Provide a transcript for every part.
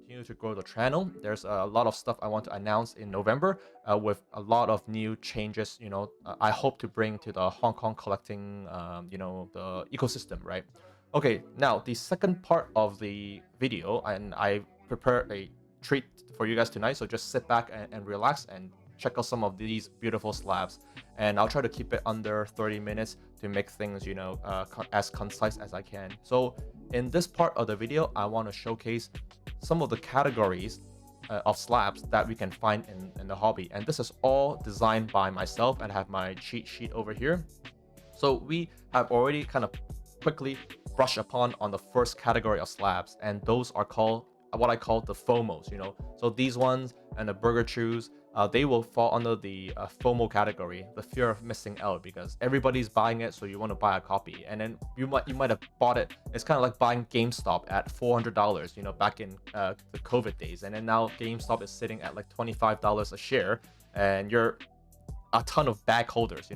continue to grow the channel. There's a lot of stuff I want to announce in November with a lot of new changes. I hope to bring to the Hong Kong collecting, the ecosystem, right? Okay, now the second part of the video, and I prepared a treat for you guys tonight. So just sit back and relax and check out some of these beautiful slabs. And I'll try to keep it under 30 minutes to make things, as concise as I can. So in this part of the video, I want to showcase some of the categories of slabs that we can find in the hobby. And this is all designed by myself, and I have my cheat sheet over here. So we have already kind of quickly brushed upon on the first category of slabs, and those are called what I call the FOMOs. So these ones and the burger chews, they will fall under the FOMO category, the fear of missing out, because everybody's buying it, so you want to buy a copy. And then you might have bought it. It's kind of like buying GameStop at $400, back in the COVID days, and then now GameStop is sitting at like $25 a share, and you're a ton of bag holders.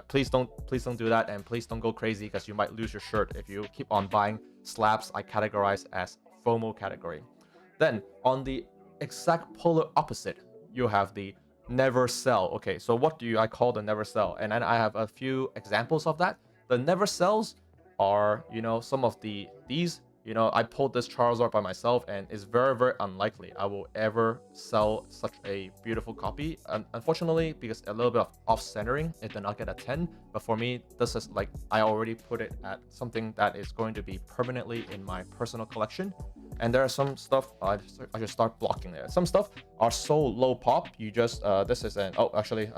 Please don't do that, and please don't go crazy because you might lose your shirt if you keep on buying slabs I categorize as FOMO category. Then on the exact polar opposite, you have the never sell. Okay, so what do I call the never sell? And then I have a few examples of that. The never sells are, some of these. I pulled this Charizard by myself, and it's very, very unlikely I will ever sell such a beautiful copy. Unfortunately, because a little bit of off-centering, it did not get a 10. But for me, this is like, I already put it at something that is going to be permanently in my personal collection. And there are some stuff, I should start blocking there. Some stuff are so low pop, you just, this is an, oh, actually,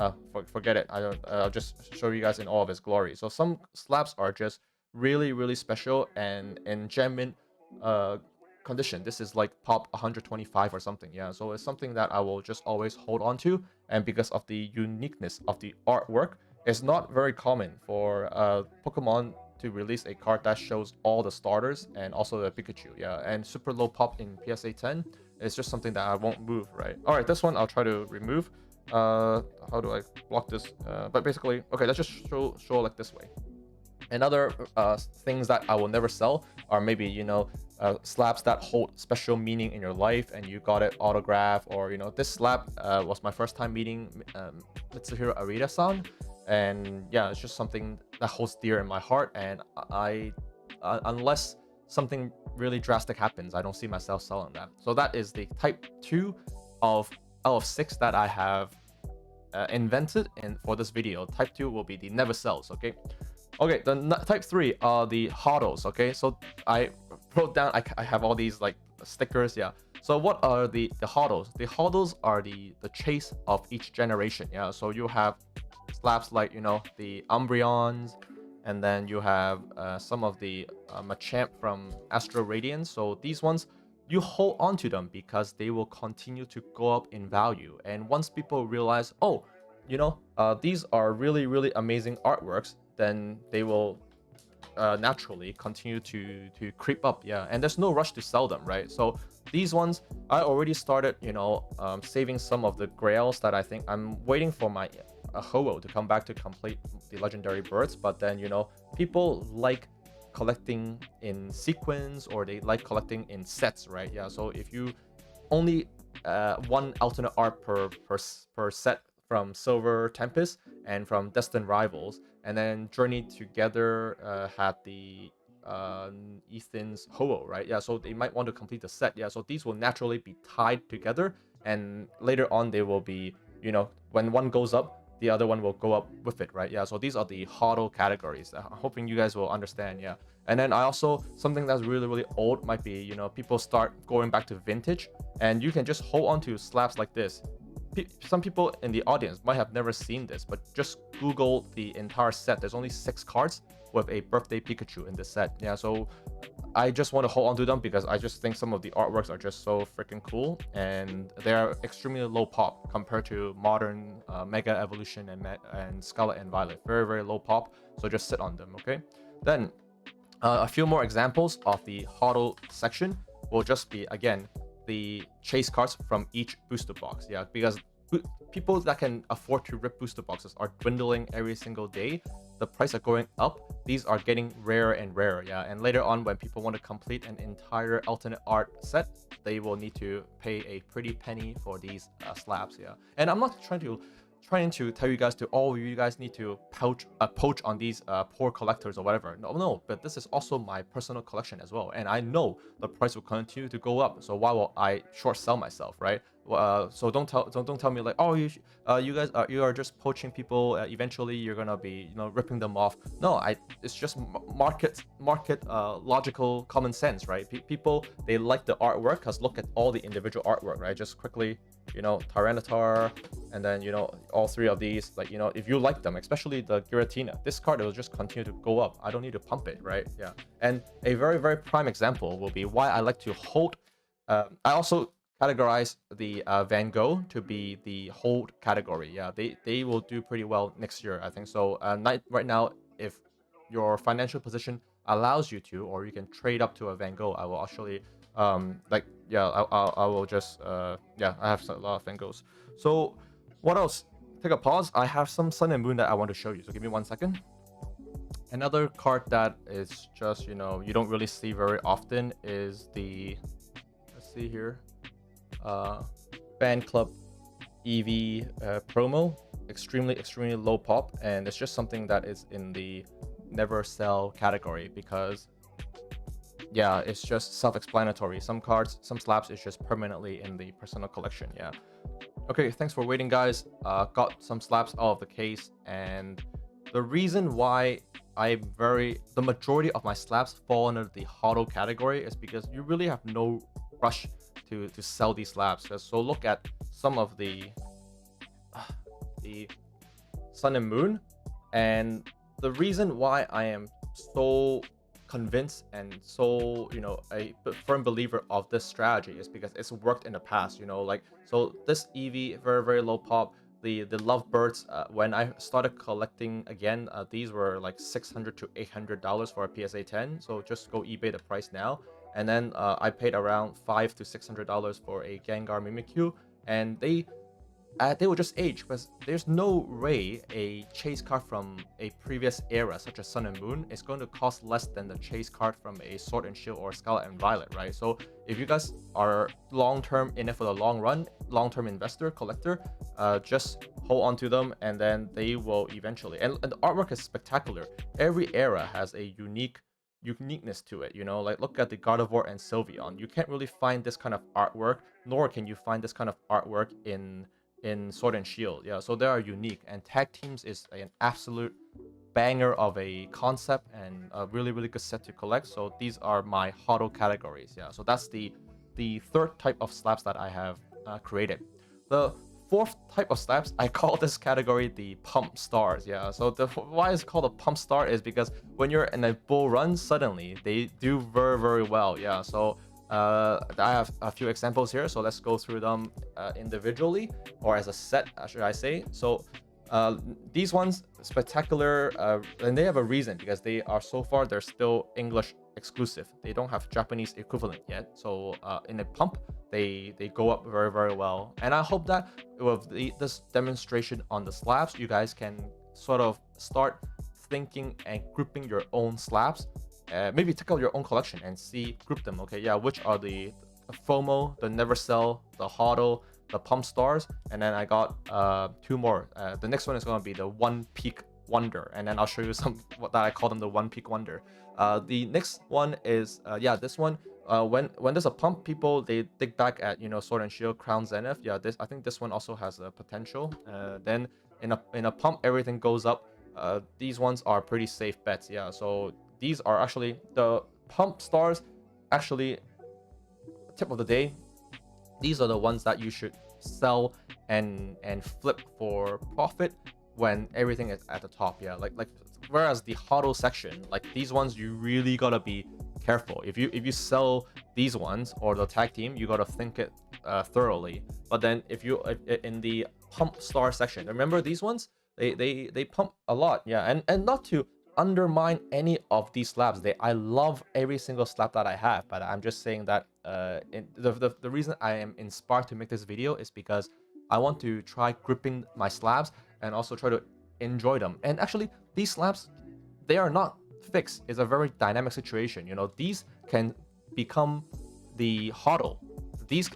forget it. I'll just show you guys in all of its glory. So some slabs are just really, really special and in gem mint condition. This is like pop 125 or something. Yeah, so it's something that I will just always hold on to. And because of the uniqueness of the artwork, it's not very common for Pokemon to release a card that shows all the starters and also the Pikachu. Yeah, and super low pop in PSA 10 is just something that I won't move, right? All right, this one I'll try to remove. How do I block this? But basically, okay, let's just show like this way. And other things that I will never sell are maybe, slabs that hold special meaning in your life and you got it autographed, or, this slab was my first time meeting Mitsuhiro Arita-san. And yeah, it's just something that holds dear in my heart. And I unless something really drastic happens, I don't see myself selling that. So that is the type 2 out of 6 that I have invented for this video. Type 2 will be the never sells, okay? Okay, the type 3 are the HODLs, okay? So I wrote down, I have all these like stickers, yeah. So what are the HODLs? The HODLs are the chase of each generation, yeah. So you have slabs like, the Umbreons, and then you have some of the Machamp from Astro Radiance. So these ones, you hold on to them because they will continue to go up in value. And once people realize, oh, these are really, really amazing artworks, then they will naturally continue to creep up. Yeah, and there's no rush to sell them, right? So these ones, I already started, saving some of the grails that I think I'm waiting for my Ho-Oh to come back to complete the legendary birds. But then, people like collecting in sequence, or they like collecting in sets, right? Yeah, so if you only one alternate art per set from Silver Tempest and from Destined Rivals, and then Journey Together had the Ethan's Ho-Oh, right? Yeah, so they might want to complete the set. Yeah, so these will naturally be tied together, and later on they will be, when one goes up, the other one will go up with it, right? Yeah, so these are the HODL categories. I'm hoping you guys will understand, yeah. And then I also, something that's really, really old might be, people start going back to vintage, and you can just hold on to slabs like this. Some people in the audience might have never seen this, but just Google the entire set. There's only 6 cards with a birthday Pikachu in the set. Yeah, so I just want to hold on to them because I just think some of the artworks are just so freaking cool, and they're extremely low pop compared to modern Mega Evolution and Scarlet and Violet. Very, very low pop, so just sit on them, okay? Then a few more examples of the HODL section will just be, again, the chase cards from each booster box. Yeah, because people that can afford to rip booster boxes are dwindling every single day. the price are going up, these are getting rarer and rarer. Yeah, and later on when people want to complete an entire alternate art set, they will need to pay a pretty penny for these slabs. Yeah, and I'm not trying to tell you guys to, oh, you guys need to poach on these poor collectors or whatever. No, but this is also my personal collection as well, and I know the price will continue to go up. So why will I short sell myself, right? So don't tell me like, oh, you guys you are just poaching people. Eventually you're gonna be ripping them off. No, it's just market logical common sense, right? People, they like the artwork because look at all the individual artwork, right? Just quickly, Tyranitar, and then all three of these, like if you like them, especially the Giratina, this card will just continue to go up. I don't need to pump it, right? Yeah. And a very, very prime example will be why I like to hold. I also categorize the Van Gogh to be the hold category. Yeah, they will do pretty well next year, I think so. Right now, if your financial position allows you to, or you can trade up to a Van Gogh, I will actually I will just I have a lot of Van Goghs. So what else? Take a pause. I have some Sun and Moon that I want to show you, so give me 1 second. Another card that is just you don't really see very often is the, let's see here, Fan Club EV promo. Extremely low pop, and it's just something that is in the never sell category because yeah, it's just self-explanatory. Some cards, some slabs is just permanently in the personal collection. Yeah. Okay, thanks for waiting, guys. Got some slabs out of the case, and the reason why the majority of my slabs fall under the HODL category is because you really have no rush to sell these slabs. So look at some of the Sun and Moon, and the reason why I am so convinced and so a firm believer of this strategy is because it's worked in the past. So this EV, very low pop. The Lovebirds, when I started collecting again, these were like $600 to $800 for a PSA 10. So just go eBay the price now. And then I paid around $500 to $600 for a Gengar Mimikyu, and they will just age because there's no way a chase card from a previous era such as Sun and Moon is going to cost less than the chase card from a Sword and Shield or Scarlet and Violet, right? So if you guys are long-term in it for the long run, long-term investor, collector, just hold on to them, and then they will eventually, and the artwork is spectacular. Every era has a uniqueness to it, like look at the Gardevoir and Sylveon. You can't really find this kind of artwork, nor can you find this kind of artwork in Sword and Shield. Yeah, so they are unique, and tag teams is an absolute banger of a concept and a really good set to collect. So these are my HODL categories. Yeah, so that's the third type of slabs that I have created. The fourth type of slabs, I call this category the pump stars. Yeah, so why it's called a pump star is because when you're in a bull run, suddenly they do very well. Yeah, so I have a few examples here, so let's go through them individually, or as a set, should I say. So these ones, spectacular, and they have a reason because they're still English exclusive. They don't have Japanese equivalent yet. So in a pump, they go up very well. And I hope that with this demonstration on the slabs, you guys can sort of start thinking and grouping your own slabs. Maybe take out your own collection and group them. Okay, yeah, which are the FOMO, the Never Sell, the HODL, the Pump Stars, and then I got two more. The next one is going to be the One Peak Wonder, and then I'll show you some that I call them the One Peak Wonder. The next one is this one. When there's a pump, people they dig back at Sword and Shield, Crown Zenith. Yeah, I think this one also has a potential. Then in a pump, everything goes up. These ones are pretty safe bets. Yeah, so these are actually the pump stars. Actually, tip of the day, these are the ones that you should sell and flip for profit when everything is at the top. Yeah, like whereas the HODL section, like these ones, you really gotta be careful. If you sell these ones or the tag team, you gotta think it thoroughly. But then if in the pump star section, remember these ones, they pump a lot. Yeah, and not to undermine any of these slabs. I love every single slab that I have, but I'm just saying that the reason I am inspired to make this video is because I want to try gripping my slabs and also try to enjoy them. And actually, these slabs, they are not fixed. It's a very dynamic situation. These can become the hodl. These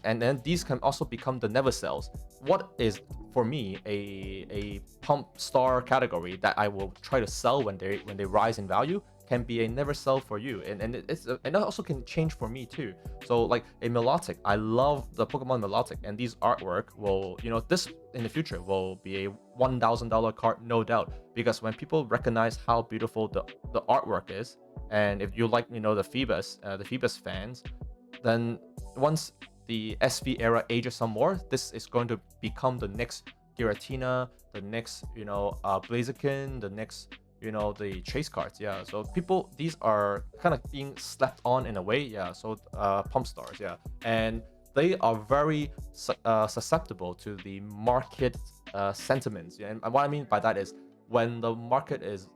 can also become the never sells. What is for me a pump star category that I will try to sell when they rise in value can be a never sell for you, and it also can change for me too. So like a Melodic, I love the Pokemon Melodic, and these artwork will, this in the future will be a $1,000 card, no doubt, because when people recognize how beautiful the artwork is, and if you like, the Phoebus fans, then once the SV era ages some more, this is going to become the next Giratina, the next, Blaziken, the next, the chase cards. Yeah, so these are kind of being slept on in a way. Yeah, so pump stars. Yeah, and they are very susceptible to the market sentiments. Yeah, and what I mean by that is when the market is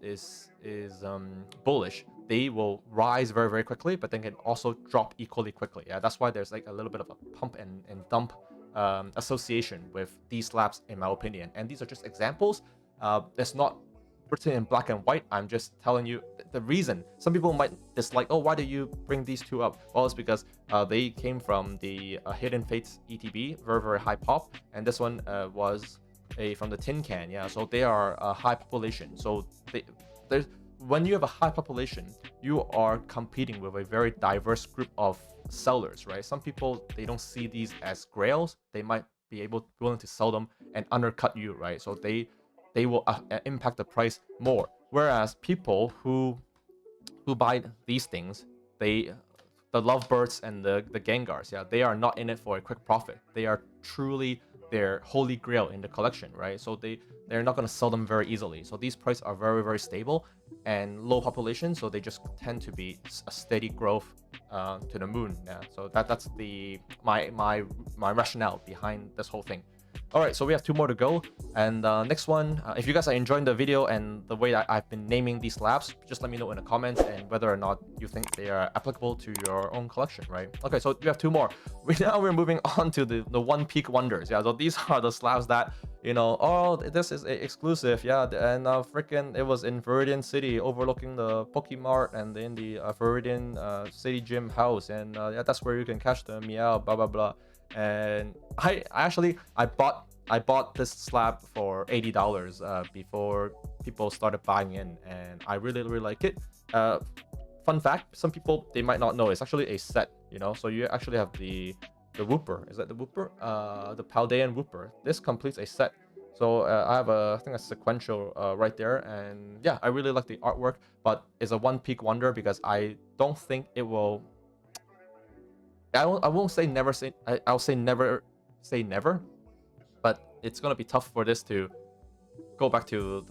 bullish, they will rise very, very quickly, but then can also drop equally quickly. Yeah, that's why there's like a little bit of a pump and dump association with these slabs, in my opinion. And these are just examples. It's not written in black and white. I'm just telling you the reason. Some people might dislike, oh, why do you bring these two up? Well, it's because they came from the Hidden Fates ETB, very, very high pop, and this one was from the tin can. Yeah, so they are a high population. So there's when you have a high population, you are competing with a very diverse group of sellers, right? Some people, they don't see these as grails. They might be willing to sell them and undercut you, right? So they will impact the price more. Whereas people who buy these things, the Lovebirds and the Gengars, yeah, they are not in it for a quick profit. They are truly their holy grail in the collection, right? So they're not going to sell them very easily. So these prices are very, very stable and low population, so they just tend to be a steady growth to the moon. Yeah, so that's my rationale behind this whole thing. All right, so we have two more to go, and next one, if you guys are enjoying the video and the way that I've been naming these slabs, just let me know in the comments and whether or not you think they are applicable to your own collection, right? Okay, so we have two more. We're moving on to the one peak wonders. Yeah, so these are the slabs that, oh, this is exclusive. Yeah, and freaking it was in Viridian City overlooking the Pokemart and in the Viridian City Gym house, and yeah, that's where you can catch the Meow, blah blah blah. And I bought this slab for $80 before people started buying in, and I really, really like it. Fun fact, some people, they might not know, it's actually a set, so you actually have the Wooper. Is that the Wooper? The Paldean Wooper. This completes a set. So I have I think a sequential right there, and yeah, I really like the artwork, but it's a one peak wonder because I don't think it will. I won't say never say. I'll say never say never, but it's gonna be tough for this to go back to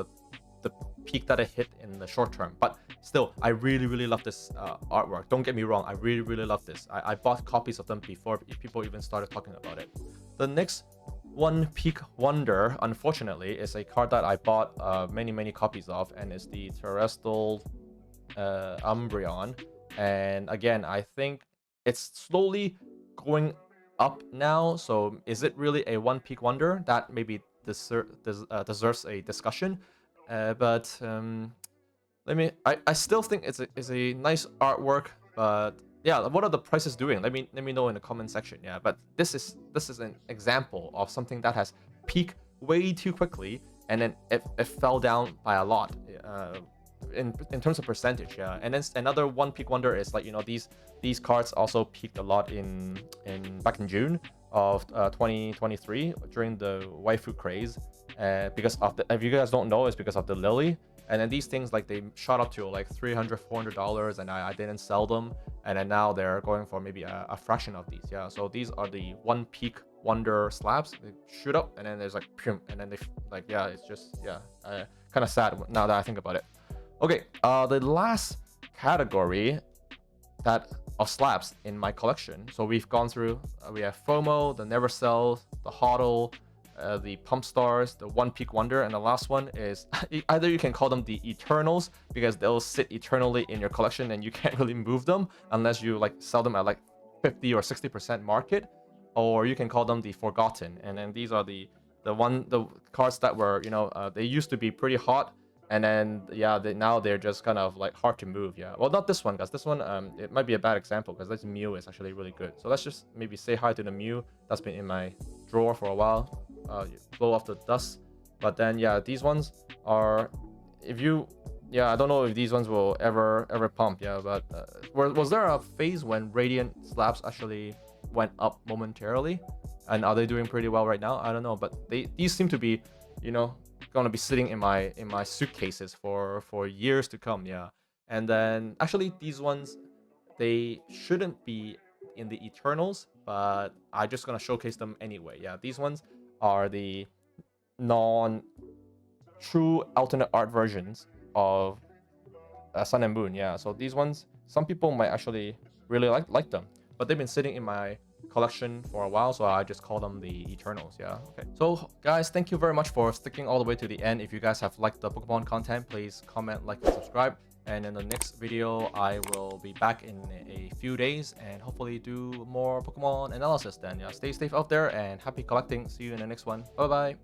the peak that I hit in the short term. But still, I really, really love this artwork. Don't get me wrong, I really, really love this. I bought copies of them before people even started talking about it. The next one peak wonder, unfortunately, is a card that I bought many, many copies of, and it's the Terrestrial Umbreon. And again, I think it's slowly going up now. So is it really a one peak wonder? That maybe deserves a discussion. But I still think it's a nice artwork. But yeah, what are the prices doing? Let me know in the comment section. Yeah, but this is an example of something that has peaked way too quickly, and then it fell down by a lot. In terms of percentage, yeah. And then another one peak wonder is like, these cards also peaked a lot in back in June of 2023 during the waifu craze, because of the, if you guys don't know, it's because of the Lily. And then these things, like, they shot up to like $300-$400, and I didn't sell them, and then now they're going for maybe a fraction of these. Yeah, so these are the one peak wonder slabs. They shoot up, and then there's like and then they like, yeah, it's just, yeah, kind of sad now that I think about it. Okay, the last category of slabs in my collection. So we've gone through, we have FOMO, the Never Sell, the HODL, the Pump Stars, the One Peak Wonder, and the last one is either you can call them the Eternals because they'll sit eternally in your collection and you can't really move them unless you like sell them at like 50 or 60% market, or you can call them the Forgotten. And then these are the cards that were, they used to be pretty hot. And then yeah, now they're just kind of like hard to move. Yeah, well, not this one, guys. This one, it might be a bad example because this Mew is actually really good. So let's just maybe say hi to the Mew that's been in my drawer for a while. Blow off the dust. But then yeah, these ones are, if you, yeah, I don't know if these ones will ever pump. Yeah, but was there a phase when Radiant Slabs actually went up momentarily, and are they doing pretty well right now? I don't know, but these seem to be, you know, gonna be sitting in my suitcases for years to come. Yeah, and then actually these ones, they shouldn't be in the Eternals, but I just gonna showcase them anyway. Yeah, these ones are the non true alternate art versions of Sun and Moon. Yeah, so these ones, some people might actually really like them, but they've been sitting in my collection for a while, so I just call them the Eternals. Yeah, okay. So guys, thank you very much for sticking all the way to the end. If you guys have liked the Pokemon content, please comment, like, and subscribe. And in the next video, I will be back in a few days and hopefully do more Pokemon analysis then. Yeah, stay safe out there and happy collecting. See you in the next one. Bye bye.